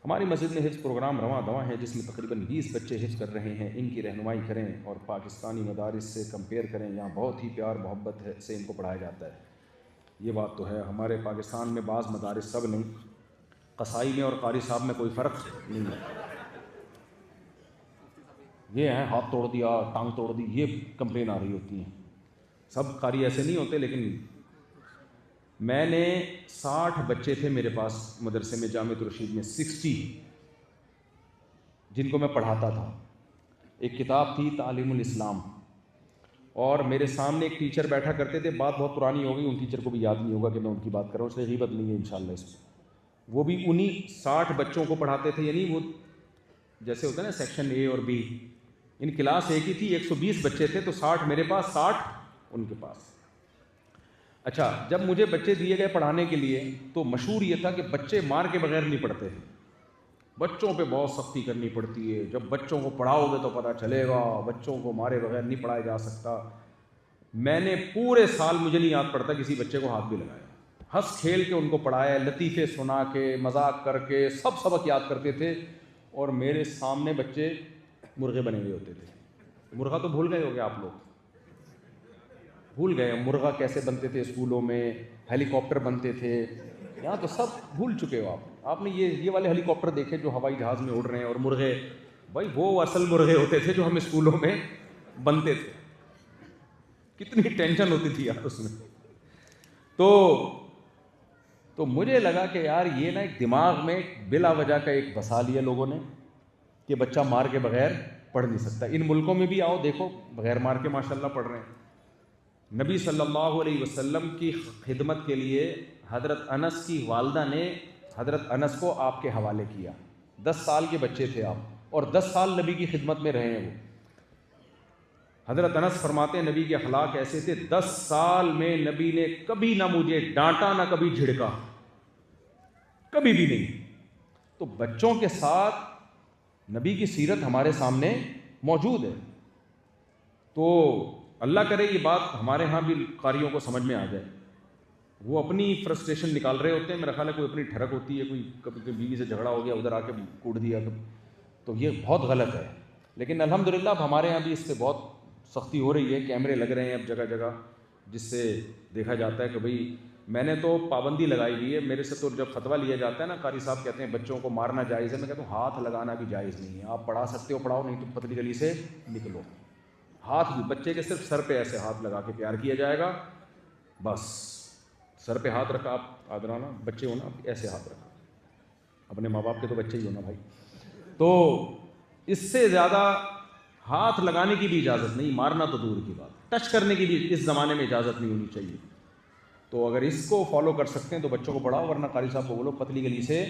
ہماری مسجد میں حفظ پروگرام رواں دواں ہے جس میں تقریباً 20 بچے حفظ کر رہے ہیں. ان کی رہنمائی کریں اور پاکستانی مدارس سے کمپیئر کریں. یہاں بہت ہی پیار محبت سے ان کو پڑھایا جاتا ہے. یہ بات تو ہے. ہمارے پاکستان میں بعض مدارس، سب نہیں، قصائی میں اور قاری صاحب میں کوئی فرق نہیں ہے. یہ ہے ہاتھ توڑ دیا، ٹانگ توڑ دی، یہ کمپلین آ رہی ہوتی ہیں. سب قاری ایسے نہیں ہوتے، لیکن میں نے 60 بچے تھے میرے پاس مدرسے میں، جامعۃ الرشید میں 60، جن کو میں پڑھاتا تھا. ایک کتاب تھی تعلیم الاسلام، اور میرے سامنے ایک ٹیچر بیٹھا کرتے تھے. بات بہت پرانی ہو گئی، ان ٹیچر کو بھی یاد نہیں ہوگا کہ میں ان کی بات کر رہا ہوں، اس لیے غیبت نہیں ہے انشاءاللہ اس میں. وہ بھی انہی 60 بچوں کو پڑھاتے تھے. یعنی وہ جیسے ہوتا ہے نا سیکشن اے اور بی، ان کلاس ایک ہی تھی، 120 بچے تھے، تو 60 میرے پاس، 60 ان کے پاس. اچھا، جب مجھے بچے دیے گئے پڑھانے کے لیے تو مشہور یہ تھا کہ بچے مار کے بغیر نہیں پڑھتے ہیں. بچوں پہ بہت سختی کرنی پڑتی ہے. جب بچوں کو پڑھاؤ گے تو پتہ چلے گا، بچوں کو مارے بغیر نہیں پڑھایا جا سکتا. میں نے پورے سال، مجھے نہیں یاد پڑتا کسی بچے کو ہاتھ بھی لگایا. ہنس کھیل کے ان کو پڑھایا، لطیفے سنا کے، مذاق کر کے، سب سبق یاد کرتے تھے. اور میرے سامنے بچے مرغے بنے ہوئے ہوتے تھے. مرغا تو بھول گئے ہو گے آپ لوگ، بھول گئے مرغا کیسے بنتے تھے اسکولوں میں، ہیلی کاپٹر بنتے تھے. یہاں تو سب بھول چکے ہو آپ. آپ نے یہ والے ہیلی کاپٹر دیکھے جو ہوائی جہاز میں اڑ رہے ہیں، اور مرغے، بھائی وہ اصل مرغے ہوتے تھے جو ہم اسکولوں میں بنتے تھے. کتنی ٹینشن ہوتی تھی یار اس میں. تو مجھے لگا کہ یار یہ نا ایک دماغ میں بلا وجہ کا ایک بسا لیا لوگوں نے کہ بچہ مار کے بغیر پڑھ نہیں سکتا. ان ملکوں میں بھی آؤ دیکھو، بغیر مار کے ماشاءاللہ پڑھ رہے ہیں. نبی صلی اللہ علیہ وسلم کی خدمت کے لیے حضرت انس کی والدہ نے حضرت انس کو آپ کے حوالے کیا. 10 سال کے بچے تھے آپ، اور 10 سال نبی کی خدمت میں رہے ہیں وہ. حضرت انس فرماتے ہیں نبی کے اخلاق ایسے تھے، 10 سال میں نبی نے کبھی نہ مجھے ڈانٹا، نہ کبھی جھڑکا، کبھی بھی نہیں. تو بچوں کے ساتھ نبی کی سیرت ہمارے سامنے موجود ہے. تو اللہ کرے یہ بات ہمارے ہاں بھی قاریوں کو سمجھ میں آ جائے. وہ اپنی فرسٹریشن نکال رہے ہوتے ہیں، میرا خیال ہے کوئی اپنی ٹھڑک ہوتی ہے، کوئی کبھی بیوی سے جھگڑا ہو گیا، ادھر آ کے کوڑ دیا، تو یہ بہت غلط ہے. لیکن الحمدللہ اب ہمارے یہاں بھی اس پہ بہت سختی ہو رہی ہے. کیمرے لگ رہے ہیں اب جگہ جگہ، جس سے دیکھا جاتا ہے کہ بھئی، میں نے تو پابندی لگائی ہوئی ہے. میرے سے تو جب فتویٰ لیا جاتا ہے نا، قاری صاحب کہتے ہیں بچوں کو مارنا جائز ہے، میں کہتا ہوں ہاتھ لگانا بھی جائز نہیں ہے. آپ پڑھا سکتے ہو پڑھاؤ، نہیں تو پتلی گلی سے نکلو. ہاتھ بھی بچے کے صرف سر پہ ایسے ہاتھ لگا کے پیار کیا جائے گا، بس. سر پہ ہاتھ رکھا، آپ آدرانہ بچے ہو نا، ایسے ہاتھ رکھا. اپنے ماں باپ کے تو بچے ہی ہو نا بھائی. تو اس سے زیادہ ہاتھ لگانے کی بھی اجازت نہیں، مارنا تو دور کی بات. ٹچ کرنے کی بھی اس زمانے میں اجازت نہیں ہونی چاہیے. تو اگر اس کو فالو کر سکتے ہیں تو بچوں کو پڑھاؤ، ورنہ قاری صاحب کو بولو پتلی گلی سے